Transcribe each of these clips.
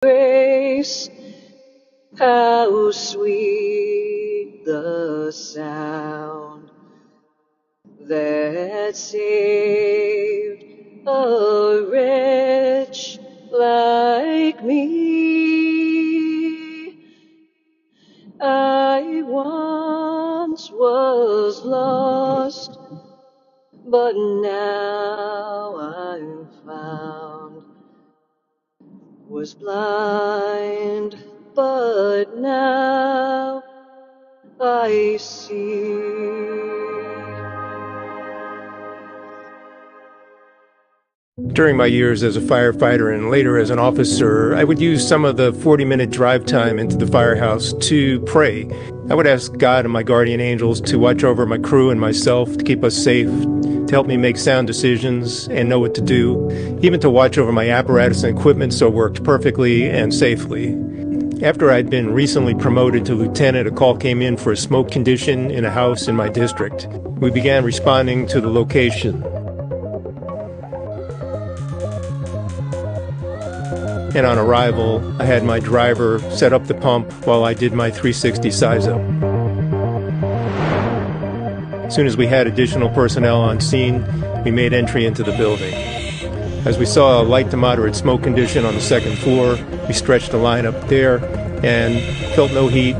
grace, how sweet the sound that saved a wretch like me. I once was lost, but now I'm found. Was blind, but now I see. During my years as a firefighter and later as an officer, I would use some of the 40-minute drive time into the firehouse to pray. I would ask God and my guardian angels to watch over my crew and myself, to keep us safe, to help me make sound decisions and know what to do, even to watch over my apparatus and equipment so it worked perfectly and safely. After I'd been recently promoted to lieutenant, a call came in for a smoke condition in a house in my district. We began responding to the location. And on arrival, I had my driver set up the pump while I did my 360 size up. As soon as we had additional personnel on scene, we made entry into the building. As we saw a light to moderate smoke condition on the second floor, we stretched the line up there and felt no heat.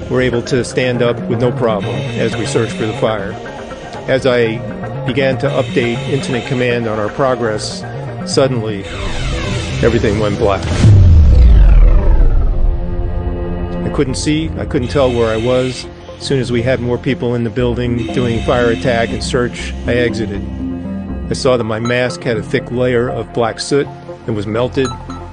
We're able to stand up with no problem as we searched for the fire. As I began to update incident command on our progress, suddenly everything went black. I couldn't see, I couldn't tell where I was. As soon as we had more people in the building doing fire attack and search, I exited. I saw that my mask had a thick layer of black soot that was melted,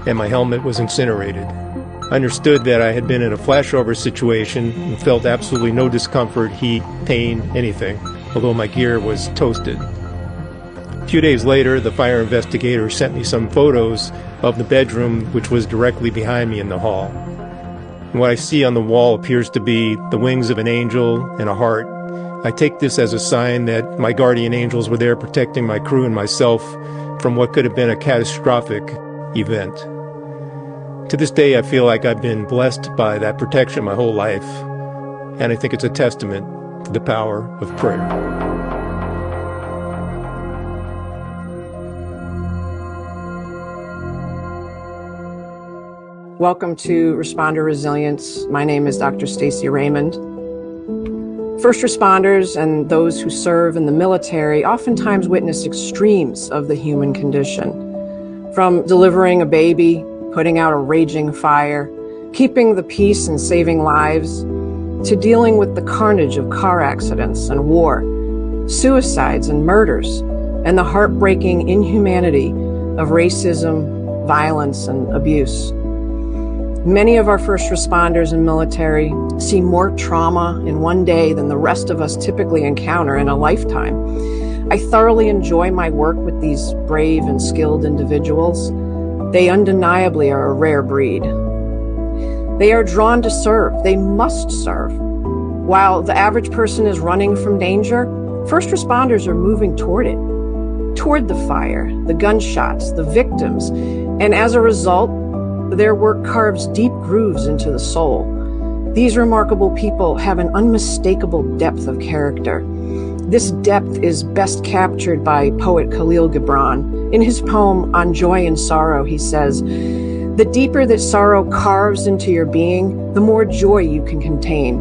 and my helmet was incinerated. I understood that I had been in a flashover situation and felt absolutely no discomfort, heat, pain, anything, although my gear was toasted. A few days later, the fire investigator sent me some photos of the bedroom, which was directly behind me in the hall. And what I see on the wall appears to be the wings of an angel and a heart. I take this as a sign that my guardian angels were there protecting my crew and myself from what could have been a catastrophic event. To this day, I feel like I've been blessed by that protection my whole life, and I think it's a testament to the power of prayer. Welcome to Responder Resilience. My name is Dr. Stacy Raymond. First responders and those who serve in the military oftentimes witness extremes of the human condition. From delivering a baby, putting out a raging fire, keeping the peace and saving lives, to dealing with the carnage of car accidents and war, suicides and murders, and the heartbreaking inhumanity of racism, violence, and abuse. Many of our first responders and military see more trauma in one day than the rest of us typically encounter in a lifetime. I thoroughly enjoy my work with these brave and skilled individuals. They undeniably are a rare breed. They are drawn to serve. They must serve. While the average person is running from danger, first responders are moving toward it, toward the fire, the gunshots, the victims, and as a result, their work carves deep grooves into the soul. These remarkable people have an unmistakable depth of character. This depth is best captured by poet Khalil Gibran. In his poem, On Joy and Sorrow, he says, "The deeper that sorrow carves into your being, the more joy you can contain.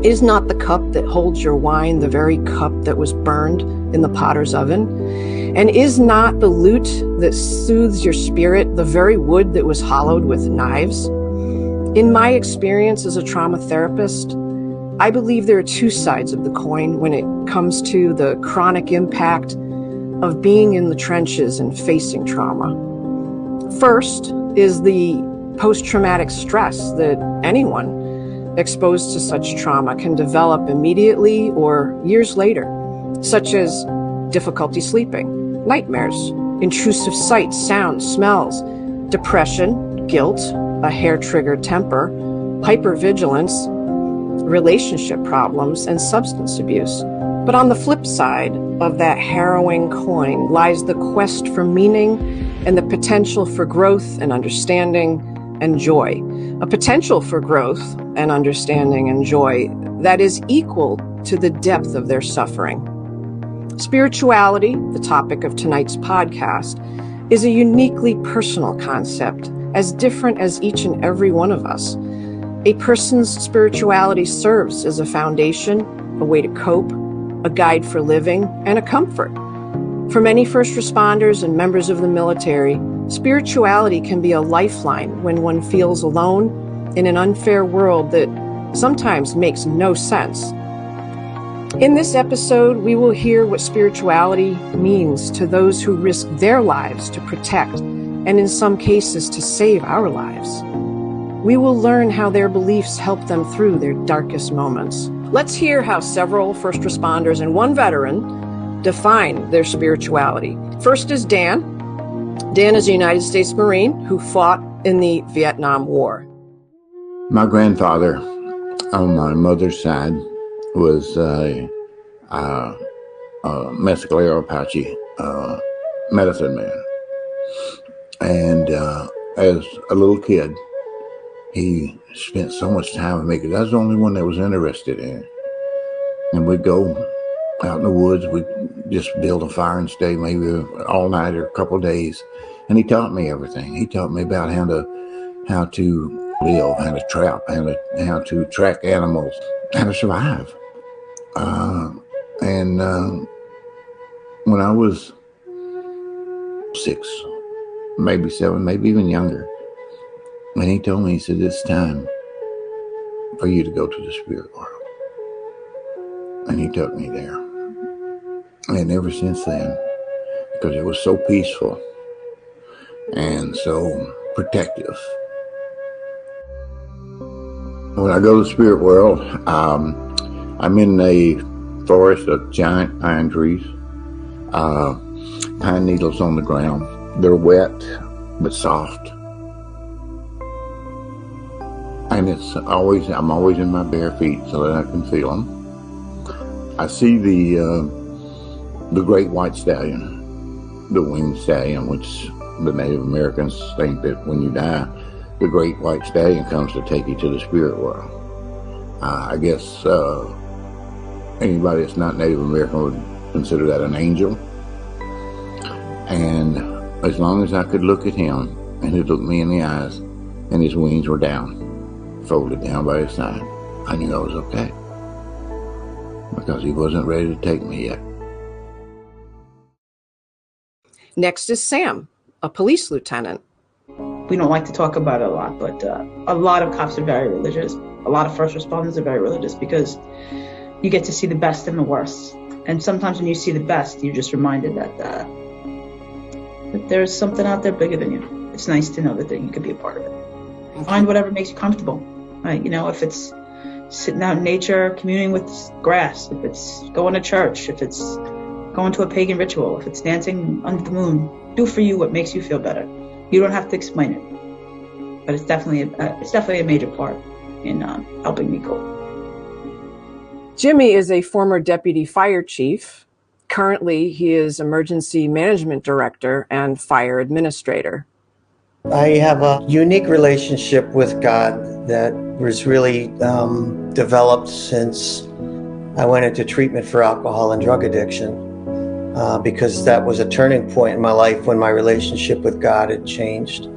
Is not the cup that holds your wine the very cup that was burned in the potter's oven? And is not the lute that soothes your spirit the very wood that was hollowed with knives?" In my experience as a trauma therapist, I believe there are two sides of the coin when it comes to the chronic impact of being in the trenches and facing trauma. First is the post-traumatic stress that anyone exposed to such trauma can develop immediately or years later, such as difficulty sleeping, nightmares, intrusive sights, sounds, smells, depression, guilt, a hair-triggered temper, hypervigilance, relationship problems, and substance abuse. But on the flip side of that harrowing coin lies the quest for meaning and the potential for growth and understanding and joy, a potential for growth and understanding and joy that is equal to the depth of their suffering. Spirituality, the topic of tonight's podcast, is a uniquely personal concept, as different as each and every one of us. A person's spirituality serves as a foundation, a way to cope, a guide for living, and a comfort. For many first responders and members of the military, spirituality can be a lifeline when one feels alone in an unfair world that sometimes makes no sense. In this episode, we will hear what spirituality means to those who risk their lives to protect, and in some cases to save our lives. We will learn how their beliefs help them through their darkest moments. Let's hear how several first responders and one veteran define their spirituality. First is Dan. Dan is a United States Marine who fought in the Vietnam War. My grandfather on my mother's side was a Mescalero Apache medicine man. And as a little kid, he spent so much time with me because I was the only one that was interested in it. And we'd go out in the woods, we'd just build a fire and stay maybe all night or a couple of days. And he taught me everything. He taught me about how to live, how to trap, how to track animals, how to survive. When I was 6, maybe 7, maybe even younger, and he told me, he said, it's time for you to go to the spirit world. And he took me there. And ever since then, because it was so peaceful and so protective. When I go to the spirit world, I'm in a forest of giant pine trees, pine needles on the ground. They're wet but soft. And I'm always in my bare feet so that I can feel them. I see the great white stallion, the winged stallion, which the Native Americans think that when you die, the great white stallion comes to take you to the spirit world. I guess anybody that's not Native American would consider that an angel. And as long as I could look at him and he looked me in the eyes and his wings were down, folded down by his side, I knew I was okay. Because he wasn't ready to take me yet. Next is Sam, a police lieutenant. We don't like to talk about it a lot, but a lot of cops are very religious. A lot of first responders are very religious because you get to see the best and the worst. And sometimes when you see the best, you're just reminded that there's something out there bigger than you. It's nice to know that you could be a part of it. Find whatever makes you comfortable. Right? You know, if it's sitting out in nature, communing with grass, if it's going to church, if it's going to a pagan ritual, if it's dancing under the moon, do for you what makes you feel better. You don't have to explain it, but it's definitely a major part in helping me cope. Jimmy is a former deputy fire chief. Currently, he is emergency management director and fire administrator. I have a unique relationship with God that was really developed since I went into treatment for alcohol and drug addiction, because that was a turning point in my life when my relationship with God had changed.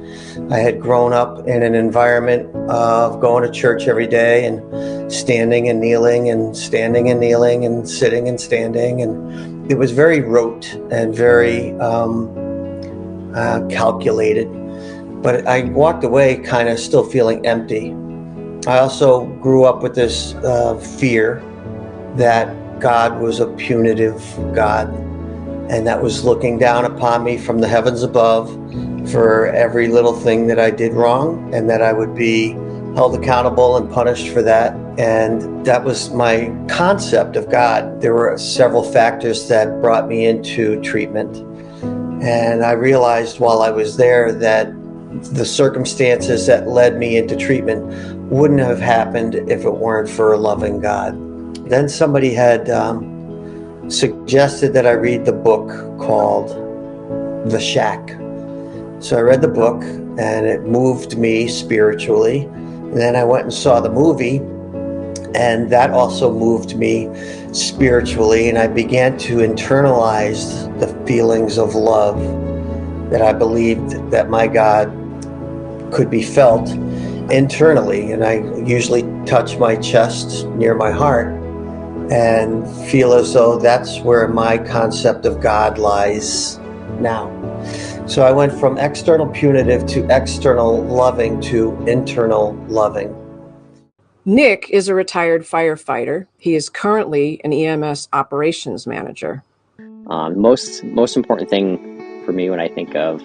I had grown up in an environment of going to church every day and standing and kneeling and standing and kneeling and sitting and standing, and it was very rote and very calculated. But I walked away kind of still feeling empty. I also grew up with this fear that God was a punitive God, and that was looking down upon me from the heavens above for every little thing that I did wrong, and that I would be held accountable and punished for that. And that was my concept of God. There were several factors that brought me into treatment. And I realized while I was there that the circumstances that led me into treatment wouldn't have happened if it weren't for a loving God. Then somebody had suggested that I read the book called The Shack. So I read the book and it moved me spiritually. And then I went and saw the movie, and that also moved me spiritually. And I began to internalize the feelings of love that I believed that my God could be felt internally. And I usually touch my chest near my heart and feel as though that's where my concept of God lies now. So I went from external punitive to external loving to internal loving. Nick is a retired firefighter. He is currently an EMS operations manager. Most important thing for me when I think of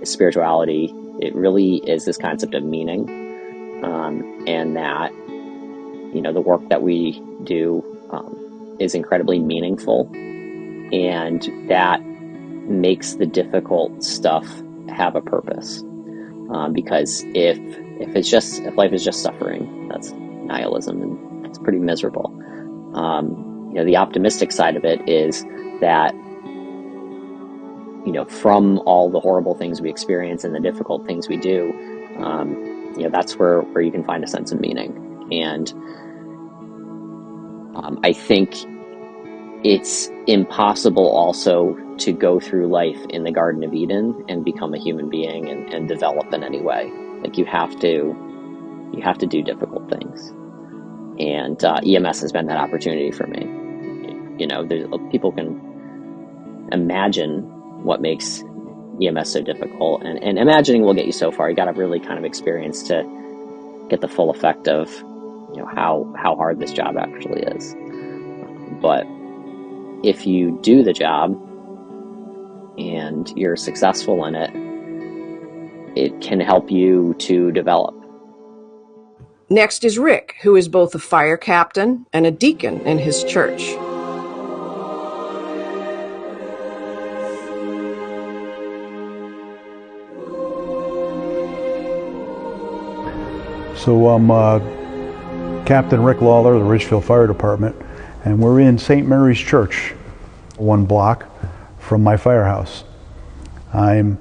spirituality, it really is this concept of meaning, and that, you know, the work that we do is incredibly meaningful, and that makes the difficult stuff have a purpose. Because if life is just suffering, that's nihilism, and it's pretty miserable. You know, the optimistic side of it is that, you know, from all the horrible things we experience and the difficult things we do, you know, that's where you can find a sense of meaning. And I think it's impossible also to go through life in the Garden of Eden and become a human being and develop in any way. Like, you have to do difficult things. And EMS has been that opportunity for me. You know, people can imagine what makes EMS so difficult, and imagining will get you so far. You got to really kind of experience to get the full effect of, you know, how hard this job actually is. But if you do the job and you're successful in it, it can help you to develop. Next is Rick, who is both a fire captain and a deacon in his church. So I'm Captain Rick Lawler of the Ridgefield Fire Department, and we're in St. Mary's Church, 1 block from my firehouse. I'm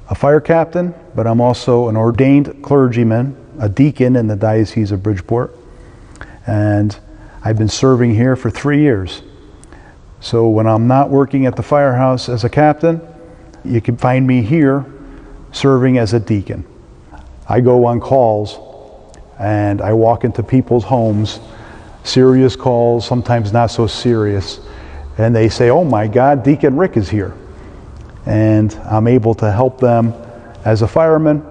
a fire captain, but I'm also an ordained clergyman, a deacon in the Diocese of Bridgeport, and I've been serving here for 3 years. So when I'm not working at the firehouse as a captain, you can find me here serving as a deacon. I go on calls and I walk into people's homes, serious calls, sometimes not so serious, and they say, "Oh my God, Deacon Rick is here." And I'm able to help them as a fireman,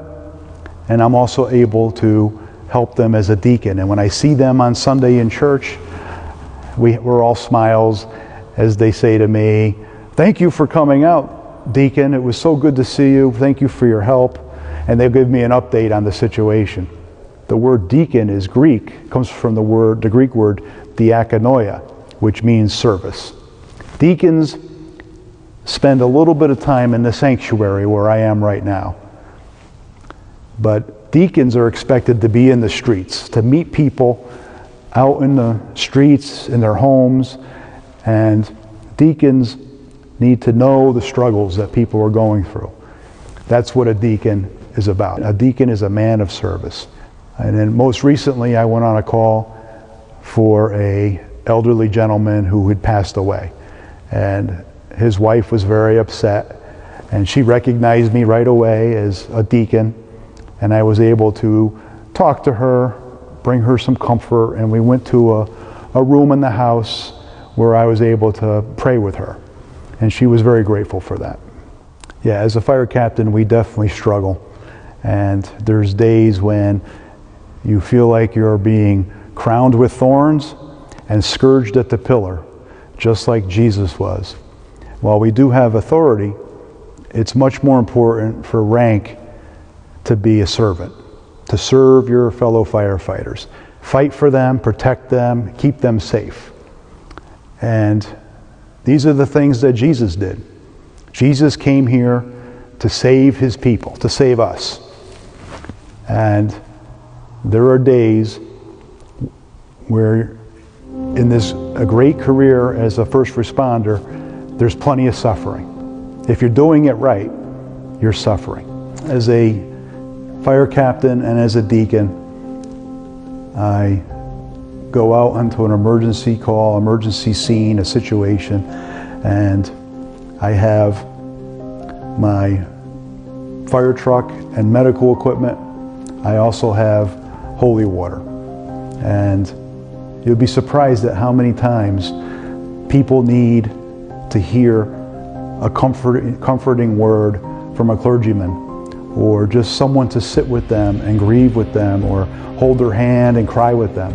and I'm also able to help them as a deacon. And when I see them on Sunday in church, we're all smiles as they say to me, "Thank you for coming out, Deacon. It was so good to see you. Thank you for your help." And they'll give me an update on the situation. The word deacon is Greek, comes from the Greek word diakonoia, which means service. Deacons spend a little bit of time in the sanctuary where I am right now. But deacons are expected to be in the streets, to meet people out in the streets, in their homes, and deacons need to know the struggles that people are going through. That's what a deacon is about. A deacon is a man of service. And then most recently I went on a call for an elderly gentleman who had passed away. And his wife was very upset, and she recognized me right away as a deacon, and I was able to talk to her, bring her some comfort, and we went to a room in the house where I was able to pray with her, and she was very grateful for that. Yeah, as a fire captain, we definitely struggle, and there's days when you feel like you're being crowned with thorns and scourged at the pillar, just like Jesus was. While we do have authority, it's much more important for rank to be a servant, to serve your fellow firefighters. Fight for them, protect them, keep them safe. And these are the things that Jesus did. Jesus came here to save his people, to save us. And there are days where in a great career as a first responder, there's plenty of suffering. If you're doing it right, your suffering. As a fire captain and as a deacon, I go out onto an emergency call, emergency scene, a situation, and I have my fire truck and medical equipment. I also have holy water. And you'll be surprised at how many times people need to hear a comforting word from a clergyman, or just someone to sit with them and grieve with them, or hold their hand and cry with them.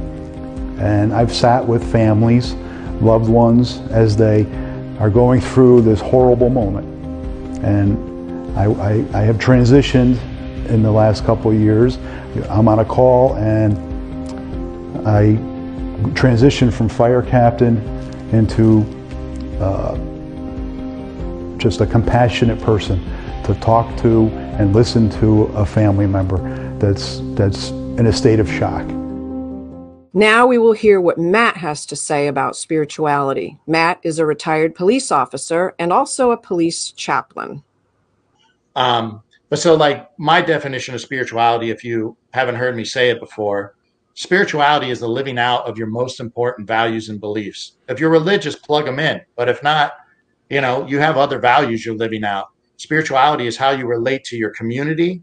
And I've sat with families, loved ones, as they are going through this horrible moment. And I have transitioned in the last couple of years. I'm on a call and I transitioned from fire captain into just a compassionate person to talk to and listen to a family member that's in a state of shock. Now we will hear what Matt has to say about spirituality. Matt is a retired police officer and also a police chaplain. But so, like, my definition of spirituality, if you haven't heard me say it before, spirituality is the living out of your most important values and beliefs. If you're religious, plug them in. But if not, you know, you have other values you're living out. Spirituality is how you relate to your community.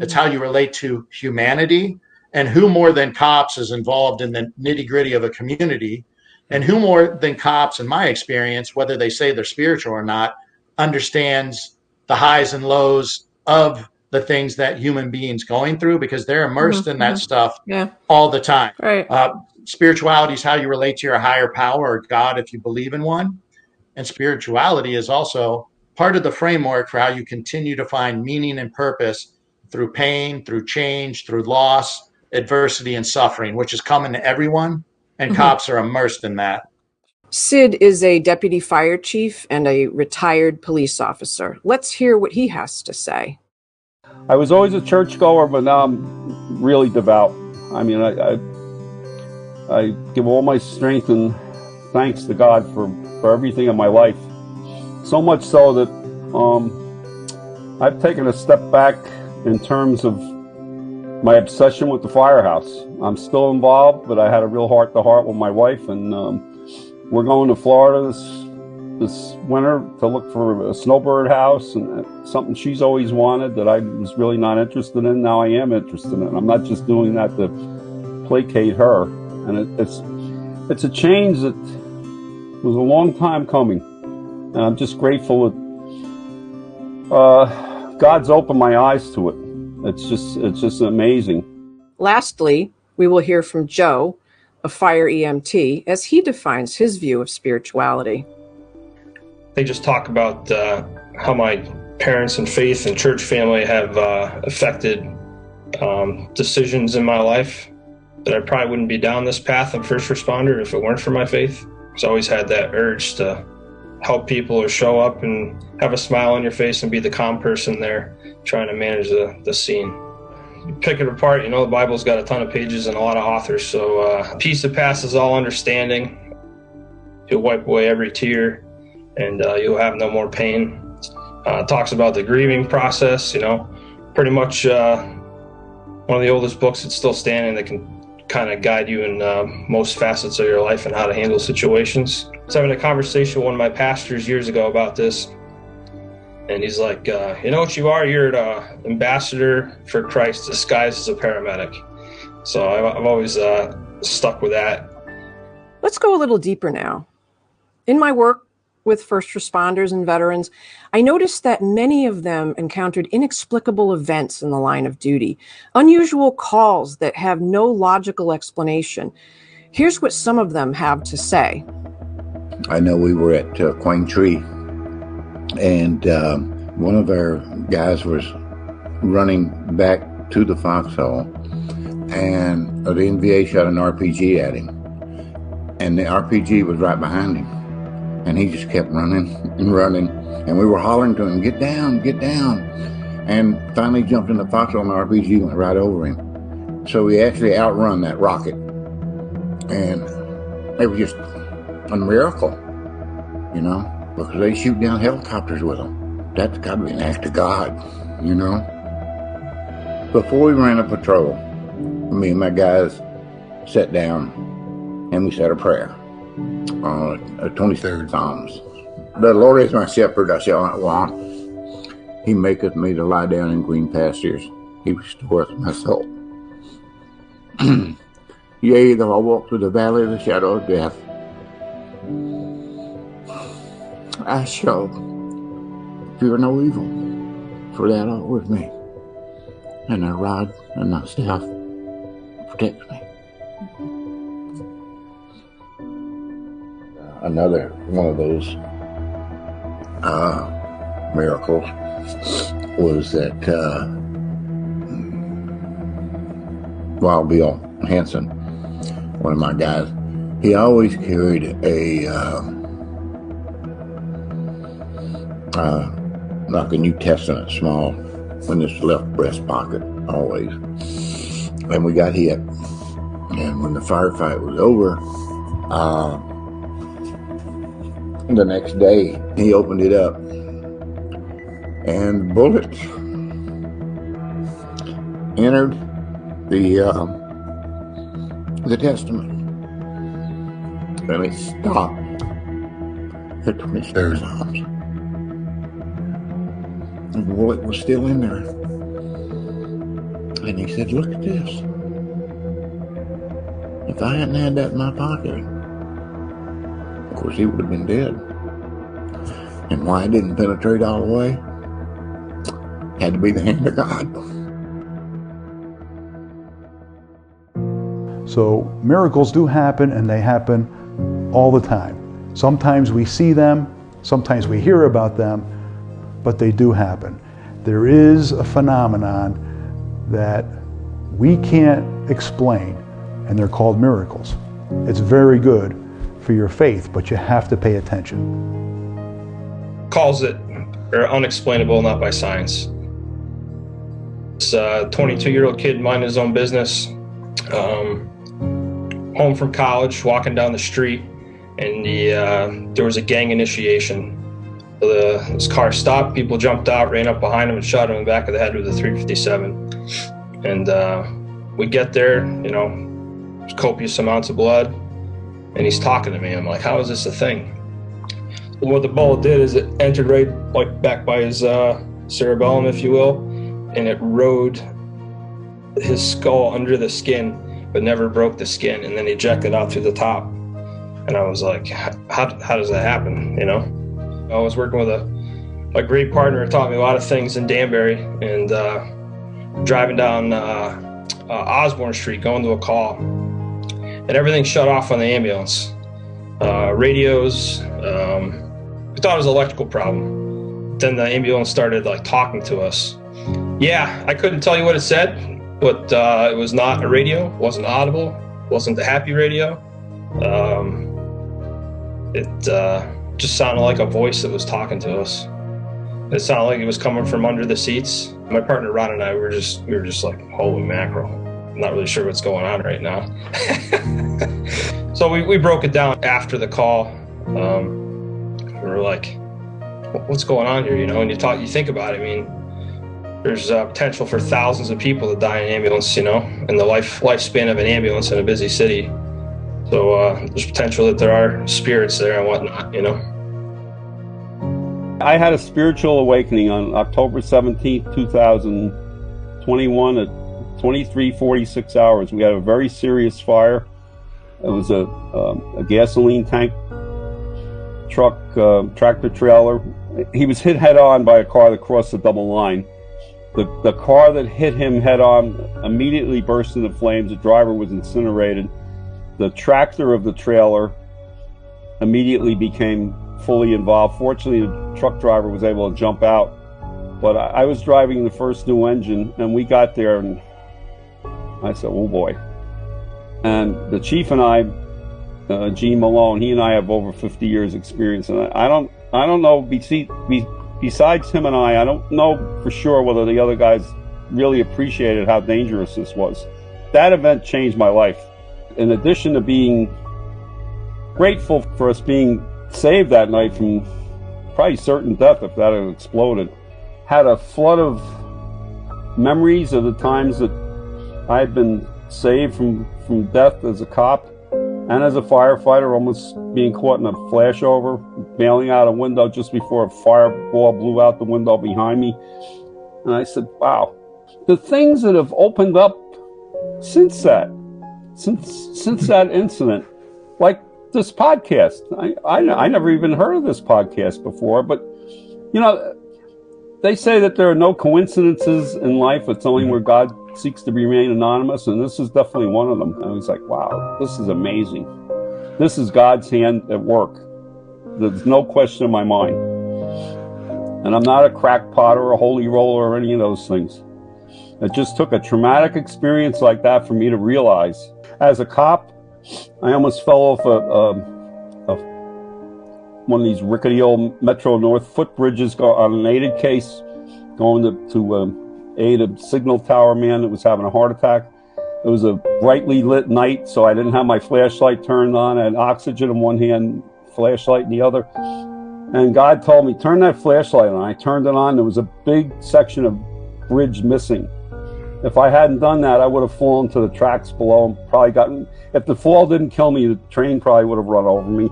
It's how you relate to humanity. And who more than cops is involved in the nitty gritty of a community? And who more than cops, in my experience, whether they say they're spiritual or not, understands the highs and lows of the things that human beings going through, because they're immersed in that stuff all the time. Right. Spirituality is how you relate to your higher power or God, if you believe in one. And spirituality is also part of the framework for how you continue to find meaning and purpose through pain, through change, through loss, adversity, and suffering, which is common to everyone. And cops are immersed in that. Sid is a deputy fire chief and a retired police officer. Let's hear what he has to say. I was always a churchgoer, but now I'm really devout. I mean, I give all my strength and thanks to God for everything in my life. So much so that I've taken a step back in terms of my obsession with the firehouse. I'm still involved, but I had a real heart-to-heart with my wife, and we're going to Florida this winter to look for a snowbird house, and something she's always wanted that I was really not interested in. Now I am interested in. I'm not just doing that to placate her. And it's a change that was a long time coming, and I'm just grateful that God's opened my eyes to it. It's just amazing. Lastly, we will hear from Joe, a fire EMT, as he defines his view of spirituality. They just talk about how my parents and faith and church family have affected decisions in my life, that I probably wouldn't be down this path of first responder if it weren't for my faith. I've always had that urge to help people or show up and have a smile on your face and be the calm person there trying to manage the scene. You pick it apart, you know, the Bible's got a ton of pages and a lot of authors, so peace that passes all understanding. He'll wipe away every tear, and you'll have no more pain. Talks about the grieving process, you know, pretty much one of the oldest books that's still standing that can kind of guide you in most facets of your life and how to handle situations. I was having a conversation with one of my pastors years ago about this, and he's like, you know what you are? You're an ambassador for Christ disguised as a paramedic. So I've always stuck with that. Let's go a little deeper now. In my work with first responders and veterans, I noticed that many of them encountered inexplicable events in the line of duty, unusual calls that have no logical explanation. Here's what some of them have to say. I know we were at Quang Tree, and one of our guys was running back to the foxhole, and the NVA shot an RPG at him, and the RPG was right behind him. And he just kept running and running. And we were hollering to him, get down, get down. And finally jumped in the foxhole and the RPG went right over him. So we actually outrun that rocket. And it was just a miracle, you know, because they shoot down helicopters with them that's got to be an act of God, you know. Before we ran a patrol, me and my guys sat down and we said a prayer on 23rd Psalms. The Lord is my shepherd, I shall not want. He maketh me to lie down in green pastures. He restoreth my soul. Yea, though I walk through the valley of the shadow of death, I shall fear no evil, for thou art with me, and thy rod and thy staff protects me. Another one of those miracles was that Wild Bill Hanson, one of my guys, he always carried a like a New Testament small in his left breast pocket, always. And we got hit. And when the firefight was over, the next day he opened it up, and bullets entered the testament, and it stopped at 23rd Psalms. The bullet was still in there, and he said, "Look at this. If I hadn't had that in my pocket, of course he would have been dead." And why it didn't penetrate all the way had to be the hand of God. So miracles do happen, and they happen all the time. Sometimes we see them, sometimes we hear about them, but they do happen. There is a phenomenon that we can't explain, and they're called miracles. It's very good for your faith, but you have to pay attention. Calls it are unexplainable, not by science. This 22-year-old kid minding his own business, home from college, walking down the street, and there was a gang initiation. His car stopped, people jumped out, ran up behind him and shot him in the back of the head with a .357. And we get there, you know, there's copious amounts of blood, and he's talking to me. I'm like, how is this a thing? What the bullet did is it entered right like back by his cerebellum, if you will, and it rode his skull under the skin, but never broke the skin, and then ejected out through the top. And I was like, how does that happen, you know? I was working with a great partner who taught me a lot of things in Danbury, and driving down Osborne Street, going to a call, and everything shut off on the ambulance. Radios, we thought it was an electrical problem. Then the ambulance started like talking to us. Yeah, I couldn't tell you what it said, but it was not a radio, wasn't audible, wasn't the happy radio. It just sounded like a voice that was talking to us. It sounded like it was coming from under the seats. My partner Ron and I, we were just like, holy mackerel. I'm not really sure what's going on right now. So we broke it down after the call. We were like, what's going on here, you know? And you think about it, I mean, there's potential for thousands of people to die in an ambulance, you know, in the lifespan of an ambulance in a busy city. So there's potential that there are spirits there and whatnot, you know. I had a spiritual awakening on October 17th, 2021 at 23:46 hours. We had a very serious fire. It was a gasoline tank truck, tractor trailer. He was hit head on by a car that crossed the double line. The car that hit him head on immediately burst into flames. The driver was incinerated. The tractor of the trailer immediately became fully involved. Fortunately, the truck driver was able to jump out. But I was driving the first new engine, and we got there, and I said, oh boy. And the chief and I, Gene Malone, he and I have over 50 years experience, and I don't know, besides him and I don't know for sure whether the other guys really appreciated how dangerous this was. That event changed my life. In addition to being grateful for us being saved that night from probably certain death if that had exploded. Had a flood of memories of the times that I had been saved from death as a cop and as a firefighter, almost being caught in a flashover, bailing out a window just before a fireball blew out the window behind me. And I said, wow, the things that have opened up since that incident, like this podcast. I never even heard of this podcast before, but you know, they say that there are no coincidences in life. It's only where God seeks to remain anonymous, and this is definitely one of them. And I was like, wow, this is amazing. This is God's hand at work. There's no question in my mind. And I'm not a crackpot or a holy roller or any of those things. It just took a traumatic experience like that for me to realize. As a cop, I almost fell off one of these rickety old Metro North footbridges on an aided case, going to aid a signal tower man that was having a heart attack. It was a brightly lit night, so I didn't have my flashlight turned on. I had oxygen in one hand, flashlight in the other. And God told me, turn that flashlight on. I turned it on. There was a big section of bridge missing. If I hadn't done that, I would have fallen to the tracks below and probably gotten, if the fall didn't kill me, the train probably would have run over me.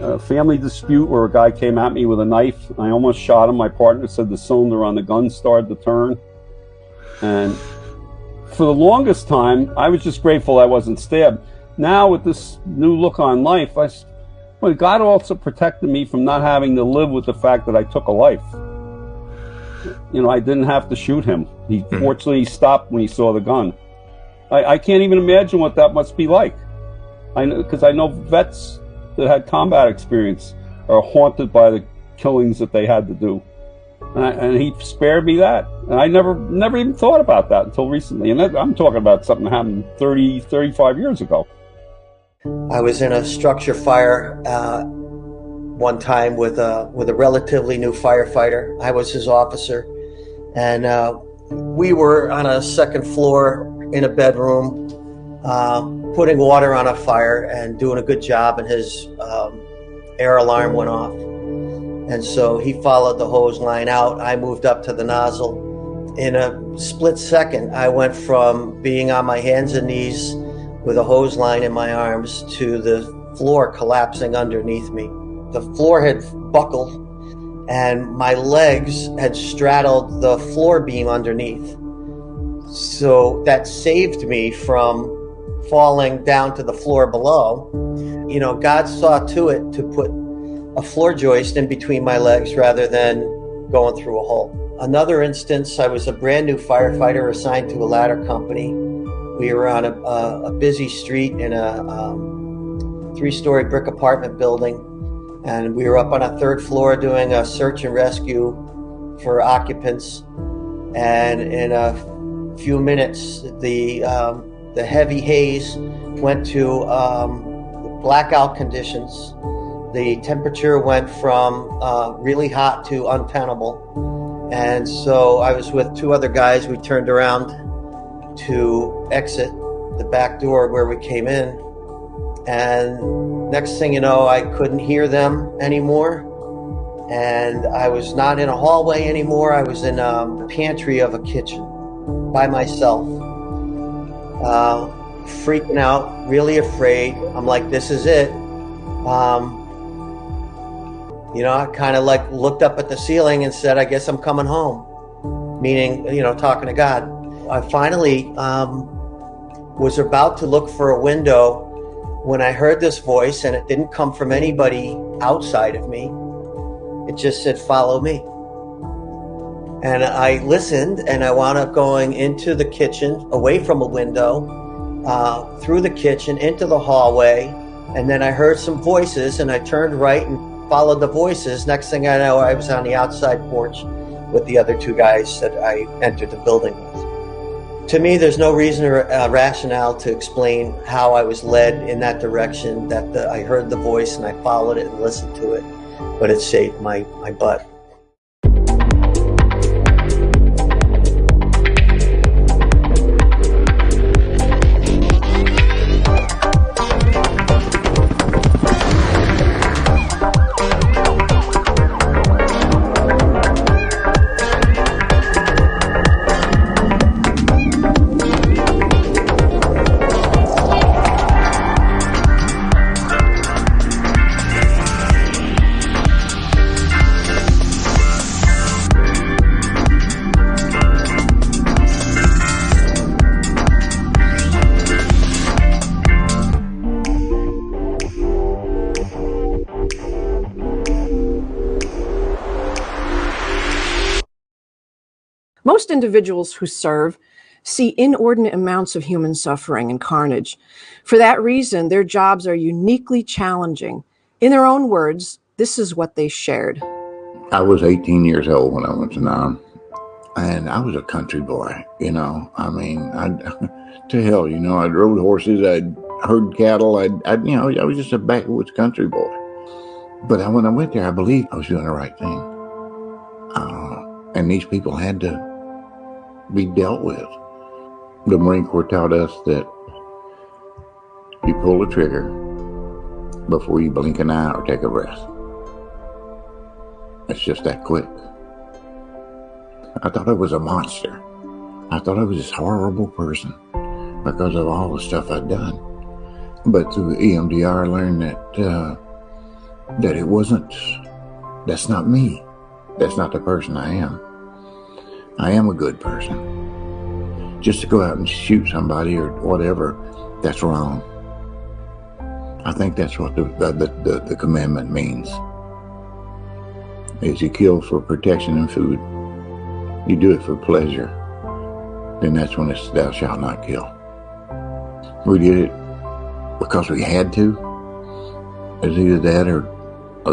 A family dispute where a guy came at me with a knife. I almost shot him. My partner said the cylinder on the gun started to turn. And for the longest time, I was just grateful I wasn't stabbed. Now with this new look on life, God also protected me from not having to live with the fact that I took a life. You know, I didn't have to shoot him. He fortunately stopped when he saw the gun. I can't even imagine what that must be like. Because I know vets that had combat experience are haunted by the killings that they had to do. And he spared me that. And I never even thought about that until recently. And I'm talking about something that happened 30, 35 years ago. I was in a structure fire one time with a relatively new firefighter. I was his officer. And we were on a second floor in a bedroom, putting water on a fire and doing a good job, and his air alarm went off. And so he followed the hose line out. I moved up to the nozzle. In a split second, I went from being on my hands and knees with a hose line in my arms to the floor collapsing underneath me. The floor had buckled and my legs had straddled the floor beam underneath. So that saved me from falling down to the floor below. You know, God saw to it to put a floor joist in between my legs rather than going through a hole. Another instance, I was a brand new firefighter assigned to a ladder company. We were on a busy street in a 3-story brick apartment building, and we were up on a 3rd floor doing a search and rescue for occupants. And in a few minutes, the heavy haze went to blackout conditions. The temperature went from really hot to untenable. And so I was with 2 other guys. We turned around to exit the back door where we came in. And next thing you know, I couldn't hear them anymore. And I was not in a hallway anymore. I was in the pantry of a kitchen by myself, freaking out, really afraid. I'm like, this is it. You know, I kind of like looked up at the ceiling and said, I guess I'm coming home, meaning, you know, talking to God. I finally was about to look for a window when I heard this voice, and it didn't come from anybody outside of me. It just said, follow me. And I listened, and I wound up going into the kitchen, away from a window, through the kitchen, into the hallway. And then I heard some voices, and I turned right and followed the voices. Next thing I know, I was on the outside porch with the other 2 guys that I entered the building with. To me, there's no reason or rationale to explain how I was led in that direction, that I heard the voice and I followed it and listened to it, but it saved my butt. Most individuals who serve see inordinate amounts of human suffering and carnage. For that reason, their jobs are uniquely challenging. In their own words, this is what they shared. I was 18 years old when I went to Nam, and I was a country boy, you know. I mean, to hell, you know, I'd rode horses, I'd herd cattle, I was just a backwoods country boy. But when I went there, I believed I was doing the right thing. And these people had to be dealt with. The Marine Corps taught us that you pull the trigger before you blink an eye or take a breath. It's just that quick. I thought I was a monster. I thought I was this horrible person because of all the stuff I'd done. But through EMDR, I learned that it wasn't, that's not me. That's not the person I am. I am a good person. Just to go out and shoot somebody or whatever, that's wrong. I think that's what the commandment means. Is you kill for protection and food. You do it for pleasure. Then that's when it's thou shalt not kill. We did it because we had to. It's either that or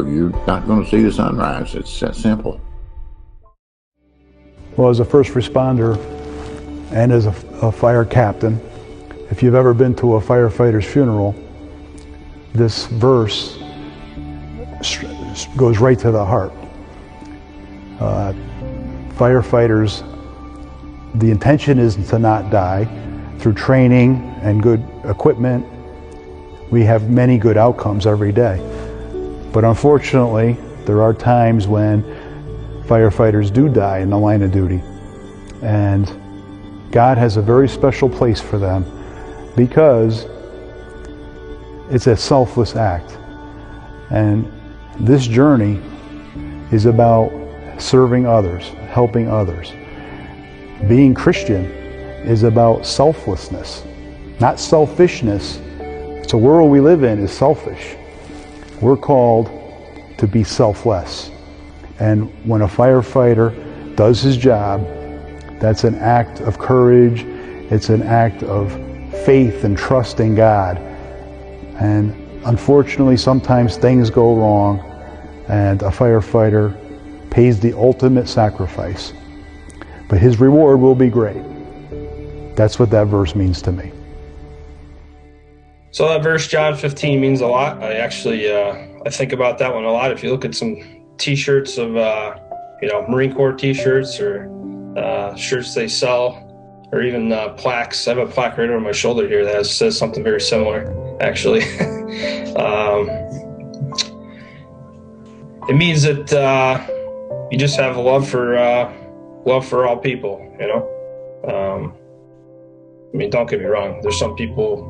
you're not going to see the sunrise. It's that simple. Well, as a first responder and as a fire captain, if you've ever been to a firefighter's funeral, this verse goes right to the heart. Firefighters, the intention is to not die. Through training and good equipment, we have many good outcomes every day. But unfortunately, there are times when firefighters do die in the line of duty. And God has a very special place for them because it's a selfless act. And this journey is about serving others, helping others. Being Christian is about selflessness, not selfishness. It's a world we live in is selfish. We're called to be selfless. And when a firefighter does his job, that's an act of courage. It's an act of faith and trust in God. And unfortunately, sometimes things go wrong and a firefighter pays the ultimate sacrifice. But his reward will be great. That's what that verse means to me. So that verse, John 15, means a lot. I actually, I think about that one a lot. If you look at some T-shirts of, Marine Corps T-shirts or shirts they sell, or even plaques. I have a plaque right over my shoulder here that says something very similar, actually. It means that you just have a love for all people, you know. I mean, don't get me wrong. There's some people,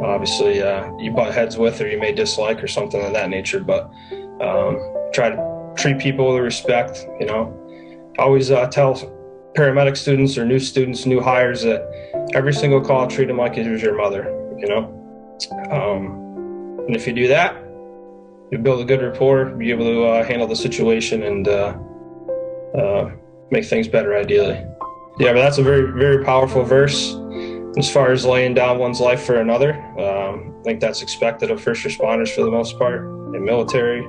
obviously, you butt heads with or you may dislike or something of that nature, but try to treat people with respect, you know. Always tell paramedic students or new students, new hires, that every single call, treat them like it was your mother, you know. And if you do that, you build a good rapport, be able to handle the situation and make things better, ideally. Yeah, but that's a very, very powerful verse. As far as laying down one's life for another, I think that's expected of first responders for the most part, in military.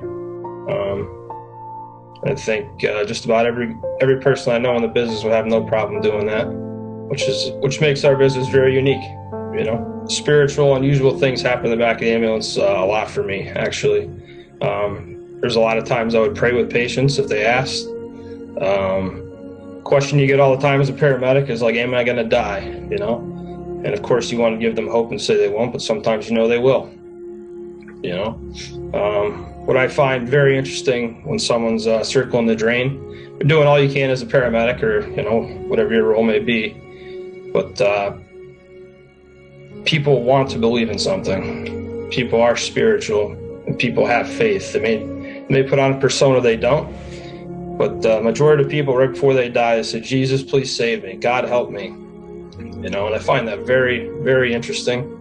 I think just about every person I know in the business would have no problem doing that, which makes our business very unique. You know, spiritual, unusual things happen in the back of the ambulance a lot for me, actually. There's a lot of times I would pray with patients if they asked. Question you get all the time as a paramedic is like, am I going to die? You know, and of course you want to give them hope and say they won't, but sometimes you know they will. You know, what I find very interesting when someone's circling the drain, you're doing all you can as a paramedic, or you know, whatever your role may be, but people want to believe in something. People are spiritual, and people have faith. They may put on a persona they don't, but the majority of people right before they die, they say, "Jesus, please save me. God, help me." You know, and I find that very, very interesting.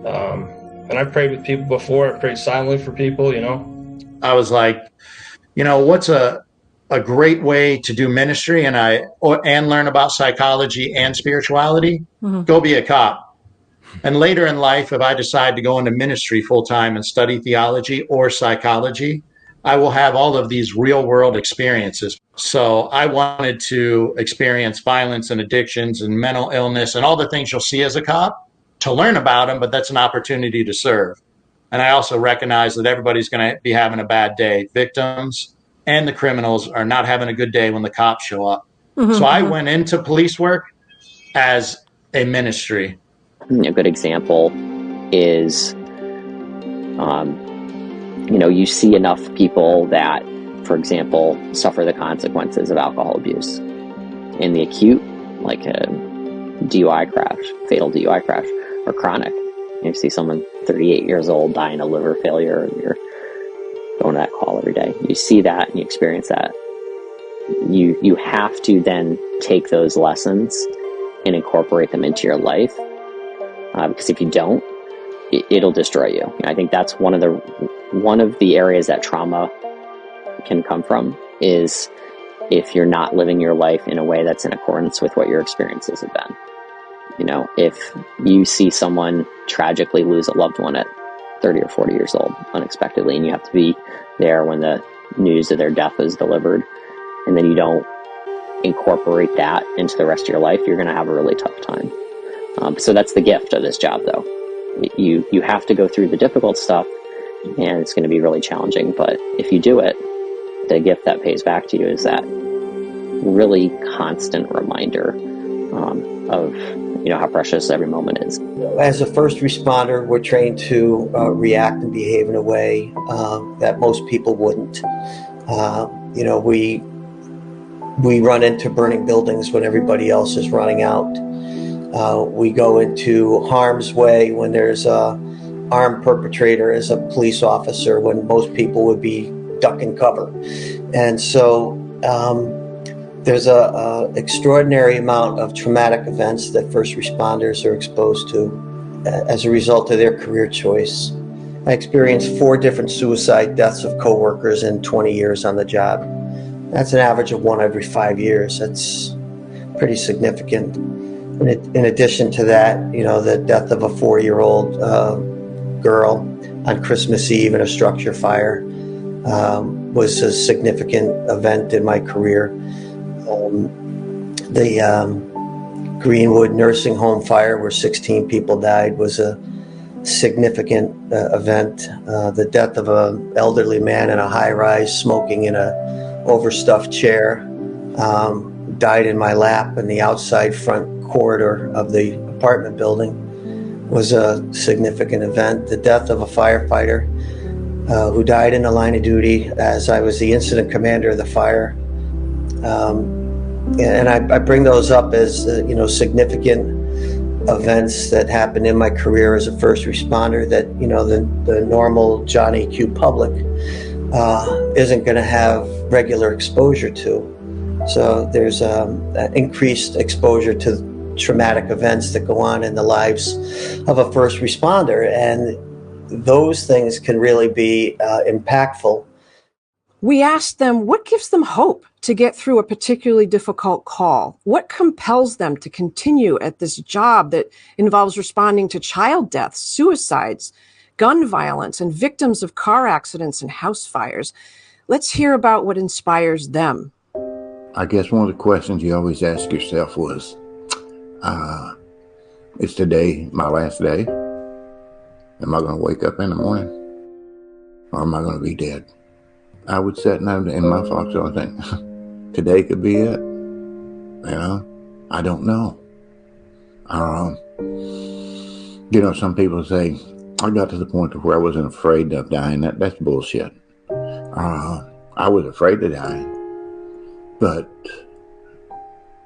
And I've prayed with people before. I prayed silently for people, you know. I was like, you know, what's a a great way to do ministry and learn about psychology and spirituality, go be a cop. And later in life, if I decide to go into ministry full time and study theology or psychology, I will have all of these real world experiences. So I wanted to experience violence and addictions and mental illness and all the things you'll see as a cop, to learn about them, but that's an opportunity to serve. And I also recognize that everybody's going to be having a bad day. Victims and the criminals are not having a good day when the cops show up. So I went into police work as a ministry. A good example is, you see enough people that, for example, suffer the consequences of alcohol abuse. In the acute, like a DUI crash, fatal DUI crash, or chronic. You see someone 38 years old dying of liver failure, and you're going to that call every day. You see that and you experience that. You have to then take those lessons and incorporate them into your life, because if you don't, it'll destroy you. I think that's one of the areas that trauma can come from, is if you're not living your life in a way that's in accordance with what your experiences have been. If you see someone tragically lose a loved one at 30 or 40 years old unexpectedly, and you have to be there when the news of their death is delivered, and then you don't incorporate that into the rest of your life, you're going to have a really tough time. So that's the gift of this job, though. You have to go through the difficult stuff, and it's going to be really challenging. But if you do it, the gift that pays back to you is that really constant reminder of how precious every moment is. As a first responder, we're trained to react and behave in a way that most people wouldn't. We run into burning buildings when everybody else is running out. We go into harm's way when there's a armed perpetrator as a police officer, when most people would be duck and cover. And so there's a extraordinary amount of traumatic events that first responders are exposed to as a result of their career choice. I experienced 4 different suicide deaths of coworkers in 20 years on the job. That's an average of 1 every 5 years. That's pretty significant. In addition to that, the death of a 4-year-old girl on Christmas Eve in a structure fire was a significant event in my career. The Greenwood nursing home fire, where 16 people died, was a significant event. The death of an elderly man in a high-rise smoking in a overstuffed chair, died in my lap in the outside front corridor of the apartment building, was a significant event. The death of a firefighter who died in the line of duty as I was the incident commander of the fire. And I bring those up as significant events that happened in my career as a first responder that the normal Johnny Q public isn't going to have regular exposure to. So there's increased exposure to traumatic events that go on in the lives of a first responder, and those things can really be impactful. We asked them what gives them hope to get through a particularly difficult call. What compels them to continue at this job that involves responding to child deaths, suicides, gun violence, and victims of car accidents and house fires. Let's hear about what inspires them. I guess one of the questions you always ask yourself was, is today my last day? Am I going to wake up in the morning? Or am I going to be dead? I would sit in my foxhole and think, today could be it. I don't know. Some people say, I got to the point where I wasn't afraid of dying. That's bullshit. I was afraid to die. But,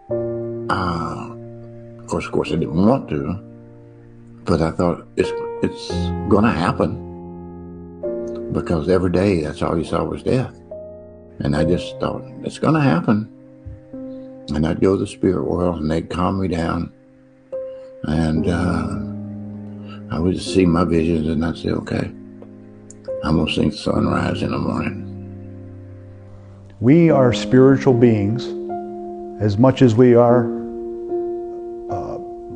of course, I didn't want to. But I thought, it's going to happen. Because every day, that's all you saw was death. And I just thought, it's going to happen. And I'd go to the spirit world, and they'd calm me down. And I would just see my visions, and I'd say, okay, I'm going to see the sunrise in the morning. We are spiritual beings as much as we are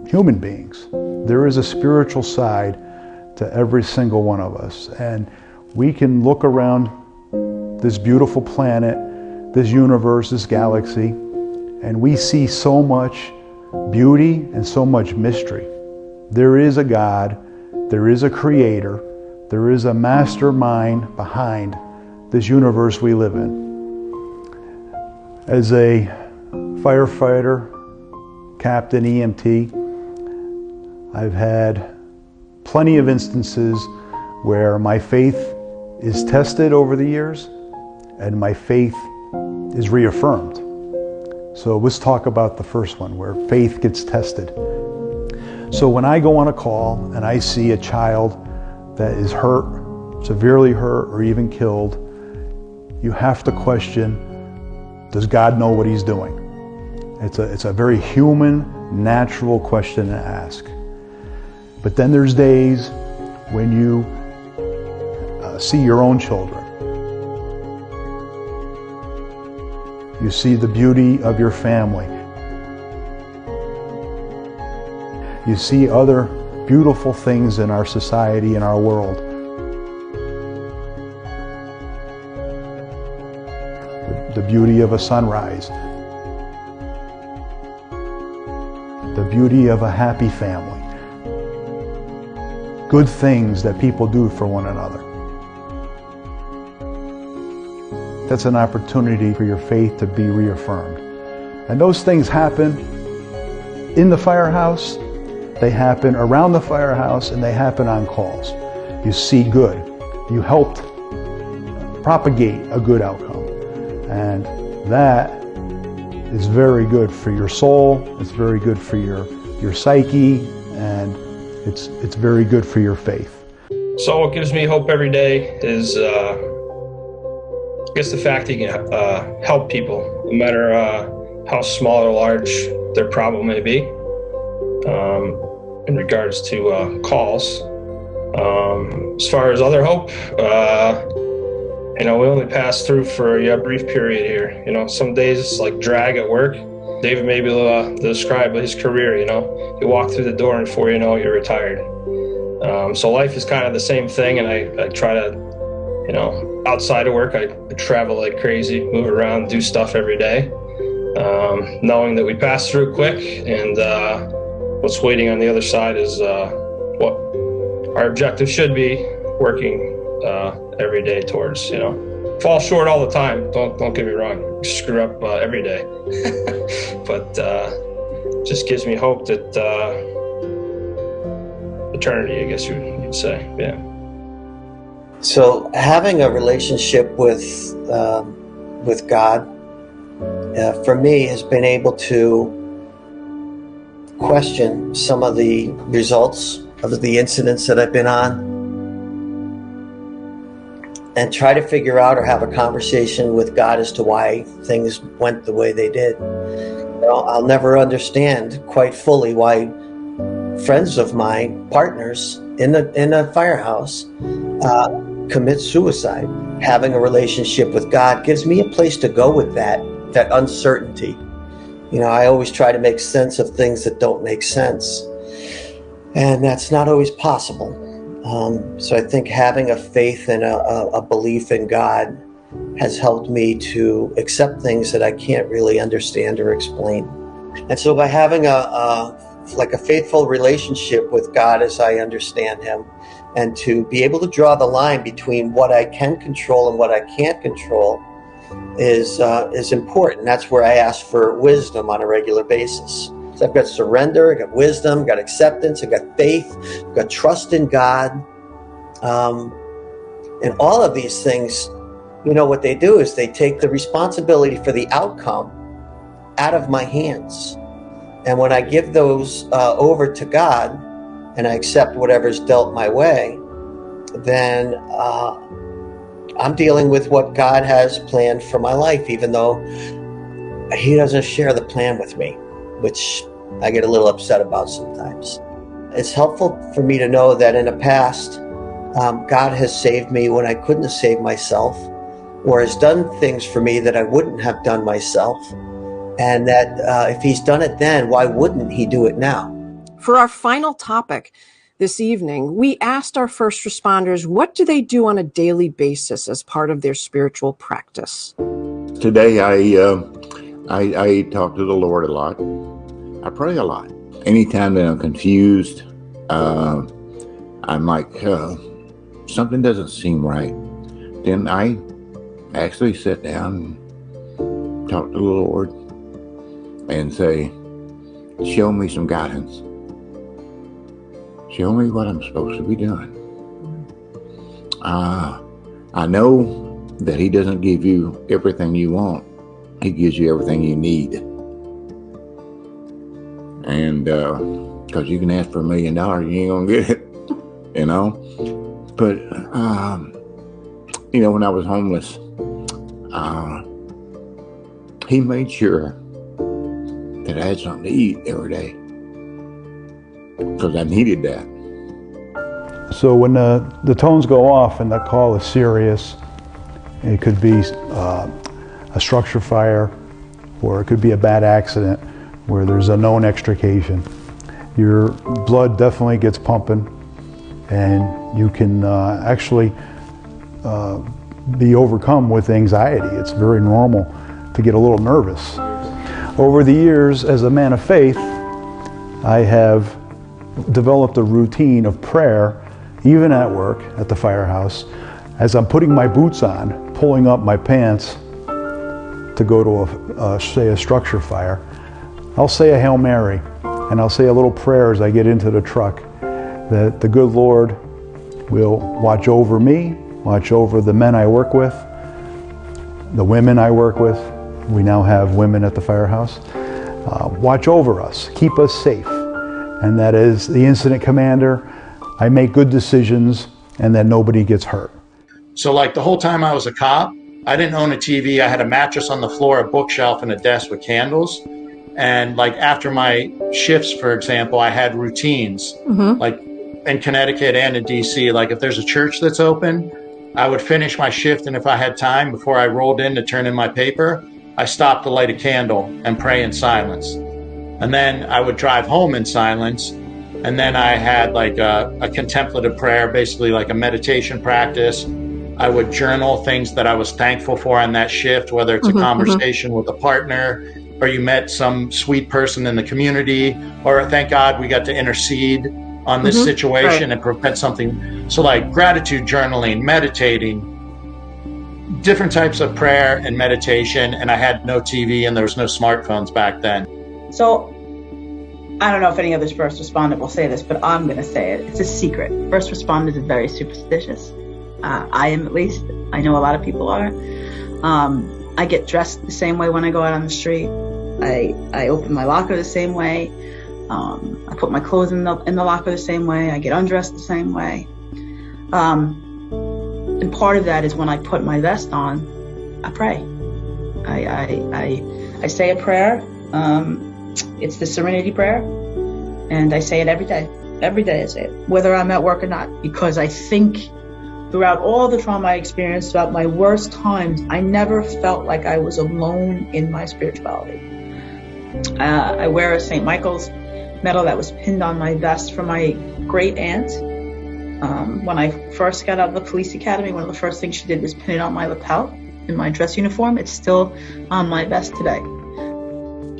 human beings. There is a spiritual side to every single one of us, and we can look around this beautiful planet, this universe, this galaxy, and we see so much beauty and so much mystery. There is a God, there is a creator, there is a mastermind behind this universe we live in. As a firefighter, captain, EMT, I've had plenty of instances where my faith is tested over the years and my faith is reaffirmed. So let's talk about the first one, where faith gets tested. So when I go on a call and I see a child that is hurt, severely hurt, or even killed, you have to question, does God know what he's doing? It's a very human, natural question to ask. But then there's days when you see your own children. You see the beauty of your family. You see other beautiful things in our society, in our world. The beauty of a sunrise. The beauty of a happy family. Good things that people do for one another. That's an opportunity for your faith to be reaffirmed. And those things happen in the firehouse, they happen around the firehouse, and they happen on calls. You see good. You helped propagate a good outcome. And that is very good for your soul, it's very good for your psyche, and it's very good for your faith. So what gives me hope every day is I guess the fact that you can help people, no matter how small or large their problem may be, in regards to calls. As far as other hope, we only pass through for a brief period here. Some days like drag at work. David may be able to describe his career. You walk through the door and before you know it, you're retired. So life is kind of the same thing, and I try to, outside of work, I travel like crazy, move around, do stuff every day, knowing that we pass through quick, and what's waiting on the other side is what our objective should be, working every day towards. Fall short all the time. Don't get me wrong. Screw up every day, but just gives me hope that eternity, I guess you'd say, yeah. So having a relationship with God, for me, has been able to question some of the results of the incidents that I've been on, and try to figure out or have a conversation with God as to why things went the way they did. I'll never understand quite fully why friends of mine, partners in a firehouse, commit suicide. Having a relationship with God gives me a place to go with that uncertainty. I always try to make sense of things that don't make sense, and that's not always possible. So I think having a faith and a belief in God has helped me to accept things that I can't really understand or explain. And so by having a faithful relationship with God as I understand him, and to be able to draw the line between what I can control and what I can't control is important. That's where I ask for wisdom on a regular basis. So I've got surrender, I've got wisdom, I've got acceptance, I've got faith, I've got trust in God. And all of these things, what they do is they take the responsibility for the outcome out of my hands. And when I give those over to God, and I accept whatever's dealt my way, then I'm dealing with what God has planned for my life, even though he doesn't share the plan with me, which I get a little upset about sometimes. It's helpful for me to know that in the past, God has saved me when I couldn't have saved myself. or has done things for me that I wouldn't have done myself. And that if he's done it then, why wouldn't he do it now? For our final topic this evening, we asked our first responders, what do they do on a daily basis as part of their spiritual practice? Today, I talk to the Lord a lot. I pray a lot. Anytime that I'm confused, I'm like, something doesn't seem right. Then I actually sit down and talk to the Lord and say, show me some guidance. Show me what I'm supposed to be doing. I know that he doesn't give you everything you want. He gives you everything you need. And because you can ask for $1 million, you ain't gonna get it, you know. But you know, when I was homeless, he made sure that I had something to eat every day, because I needed that. So when the tones go off and the call is serious, it could be a structure fire, or it could be a bad accident where there's a known extrication. Your blood definitely gets pumping, and you can actually be overcome with anxiety. It's very normal to get a little nervous. Over the years, as a man of faith, I have developed a routine of prayer, even at work, at the firehouse, as I'm putting my boots on, pulling up my pants to go to say a structure fire. I'll say a Hail Mary, and I'll say a little prayer as I get into the truck, that the good Lord will watch over me, watch over the men I work with, the women I work with. We now have women at the firehouse. Watch over us, keep us safe. And that is the incident commander. I make good decisions, and that nobody gets hurt. So like the whole time I was a cop, I didn't own a TV. I had a mattress on the floor, a bookshelf, and a desk with candles. And like after my shifts, for example, I had routines. Like in Connecticut and in DC, like if there's a church that's open, I would finish my shift, and if I had time before I rolled in to turn in my paper, I stopped to light a candle and pray in silence. And then I would drive home in silence. And then I had like a contemplative prayer, basically like a meditation practice. I would journal things that I was thankful for on that shift, whether it's a conversation with a partner, or you met some sweet person in the community, or thank God we got to intercede on this situation and prevent something. So like gratitude journaling, meditating, different types of prayer and meditation. And I had no TV and there was no smartphones back then. So I don't know if any other first respondent will say this, but I'm going to say it. It's a secret. First responders are very superstitious. I am, at least. I know a lot of people are. I get dressed the same way when I go out on the street. I open my locker the same way. I put my clothes in the locker the same way. I get undressed the same way. And part of that is when I put my vest on, I pray. I say a prayer. It's the Serenity Prayer, and I say it every day. Every day I say it, whether I'm at work or not, because I think throughout all the trauma I experienced, throughout my worst times, I never felt like I was alone in my spirituality. I wear a St. Michael's medal that was pinned on my vest from my great aunt. When I first got out of the police academy, one of the first things she did was pin it on my lapel in my dress uniform. It's still on my vest today.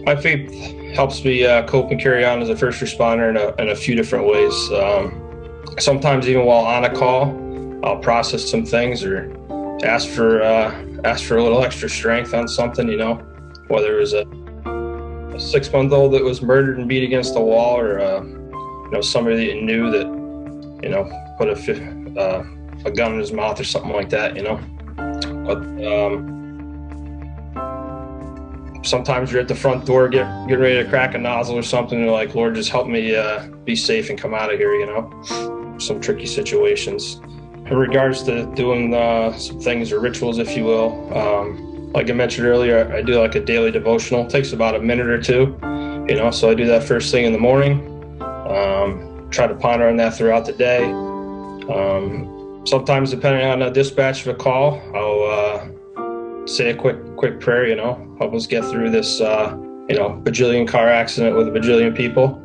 My faith helps me cope and carry on as a first responder in a few different ways. Sometimes even while on a call, I'll process some things or ask for a little extra strength on something, you know, whether it was a 6-month-old that was murdered and beat against the wall, or you know, somebody that you knew that, you know, put a gun in his mouth or something like that, you know. But sometimes you're at the front door getting ready to crack a nozzle or something, and you're like, Lord, just help me be safe and come out of here, you know. Some tricky situations. In regards to doing some things or rituals, if you will, like I mentioned earlier, I do like a daily devotional. It takes about a minute or two, you know, so I do that first thing in the morning. Try to ponder on that throughout the day. Sometimes, depending on the dispatch of a call, say a quick prayer, help us get through this, bajillion car accident with a bajillion people.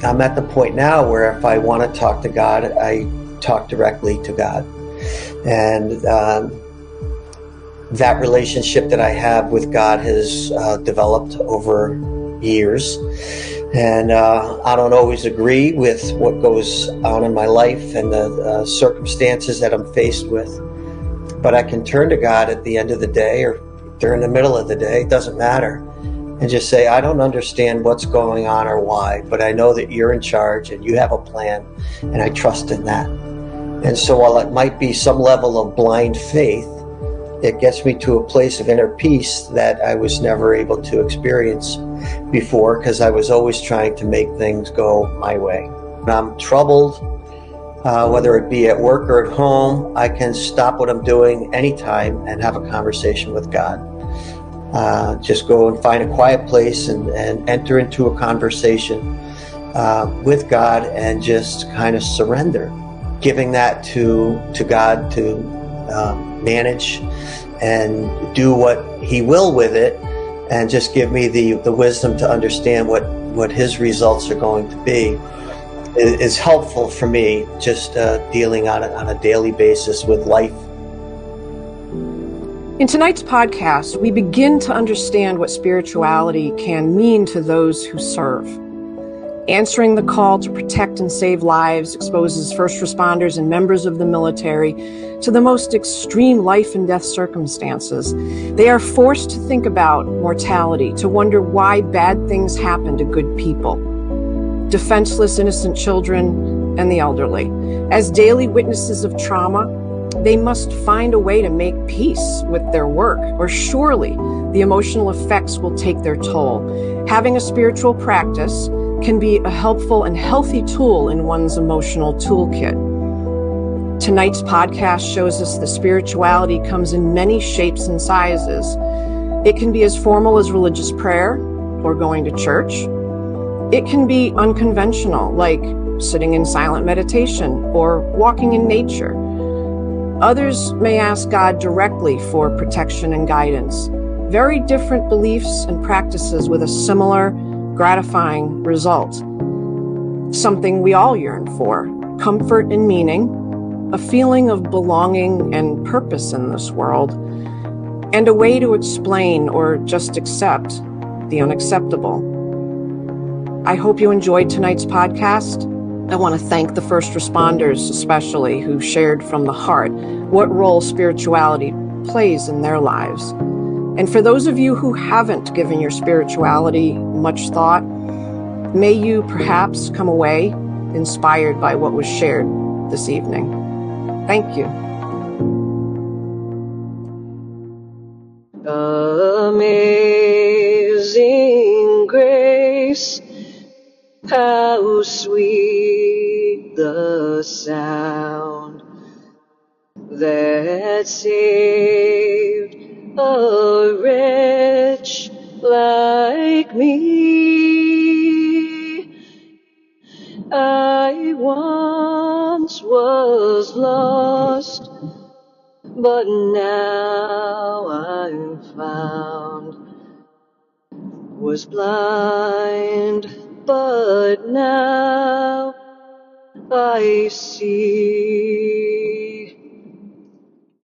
I'm at the point now where if I want to talk to God, I talk directly to God. And that relationship that I have with God has developed over years. And I don't always agree with what goes on in my life and the circumstances that I'm faced with. But I can turn to God at the end of the day or during the middle of the day, it doesn't matter, and just say, I don't understand what's going on or why, but I know that you're in charge and you have a plan, and I trust in that. And so while it might be some level of blind faith, it gets me to a place of inner peace that I was never able to experience before, because I was always trying to make things go my way. When I'm troubled, whether it be at work or at home, I can stop what I'm doing anytime and have a conversation with God. Just go and find a quiet place and enter into a conversation with God and just kind of surrender, giving that to God to manage and do what He will with it, and just give me the wisdom to understand what His results are going to be. Is helpful for me, just dealing on a daily basis with life. In tonight's podcast, we begin to understand what spirituality can mean to those who serve. Answering the call to protect and save lives exposes first responders and members of the military to the most extreme life and death circumstances. They are forced to think about mortality, to wonder why bad things happen to good people. Defenseless, innocent children, and the elderly. As daily witnesses of trauma, they must find a way to make peace with their work, or surely the emotional effects will take their toll. Having a spiritual practice can be a helpful and healthy tool in one's emotional toolkit. Tonight's podcast shows us that spirituality comes in many shapes and sizes. It can be as formal as religious prayer or going to church. It can be unconventional, like sitting in silent meditation or walking in nature. Others may ask God directly for protection and guidance. Very different beliefs and practices with a similar, gratifying result. Something we all yearn for: comfort and meaning, a feeling of belonging and purpose in this world, and a way to explain or just accept the unacceptable. I hope you enjoyed tonight's podcast. I want to thank the first responders especially, who shared from the heart what role spirituality plays in their lives. And for those of you who haven't given your spirituality much thought, may you perhaps come away inspired by what was shared this evening. Thank you. Amazing grace, how sweet the sound that saved a wretch like me. I once was lost, but now I'm found. Was blind, but now I see.